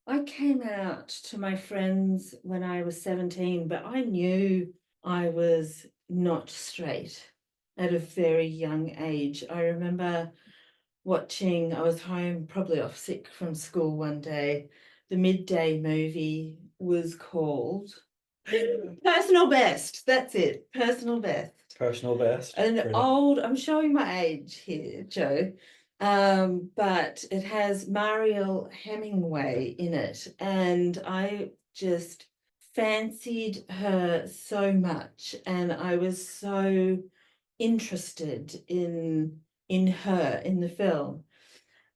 I came out to my friends when I was 17, but I knew I was not straight at a very young age. I remember I was home, probably off sick from school one day. The midday movie was called Personal Best. That's it, Personal Best. Personal best. Brilliant. I'm showing my age here, Joe, but it has Mariel Hemingway in it, and I just fancied her so much, and I was so interested in her in the film.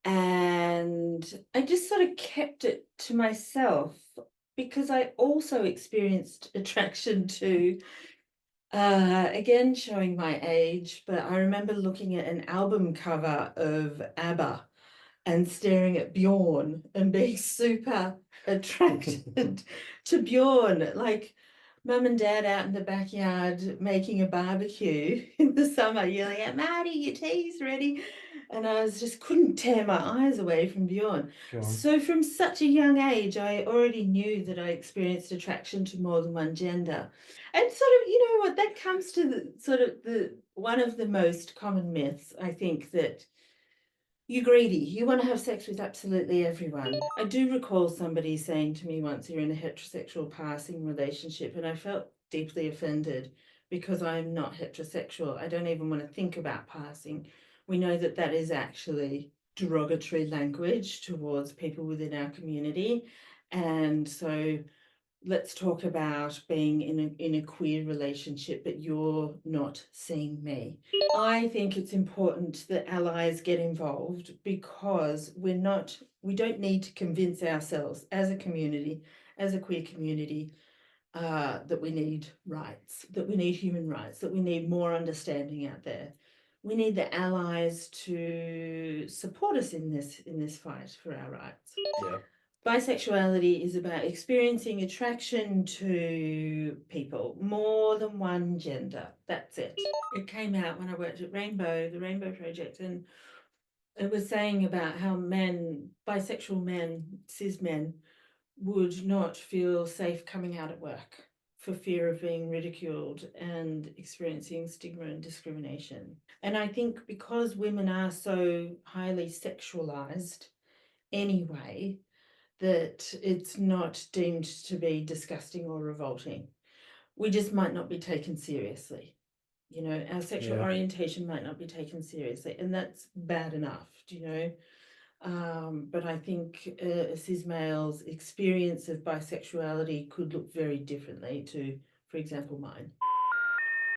And I just sort of kept it to myself because I also experienced attraction to again, showing my age, but I remember looking at an album cover of ABBA and staring at Bjorn and being super attracted to Bjorn. Like mum and dad out in the backyard making a barbecue in the summer, yelling at Marty, your tea's ready. And I was just couldn't tear my eyes away from Bjorn. Go on. So from such a young age, I already knew that I experienced attraction to more than one gender. And sort of, you know what, that comes to the sort of the one of the most common myths, I think, that you're greedy. You want to have sex with absolutely everyone. I do recall somebody saying to me once, you're in a heterosexual passing relationship, and I felt deeply offended because I'm not heterosexual. I don't even want to think about passing. We know that that is actually derogatory language towards people within our community. And so let's talk about being in a queer relationship, but you're not seeing me. I think it's important that allies get involved because we don't need to convince ourselves as a community, as a queer community, that we need rights, that we need human rights, that we need more understanding out there. We need the allies to support us in this fight for our rights. Yeah. Bisexuality is about experiencing attraction to people, more than one gender. That's it. It came out when I worked at the Rainbow Project, and it was saying about how bisexual men, cis men, would not feel safe coming out at work for fear of being ridiculed and experiencing stigma and discrimination. And I think because women are so highly sexualized anyway, that it's not deemed to be disgusting or revolting. We just might not be taken seriously. You know, our sexual Yeah. orientation might not be taken seriously, and that's bad enough, do you know? But I think a cis male's experience of bisexuality could look very differently to, for example, mine.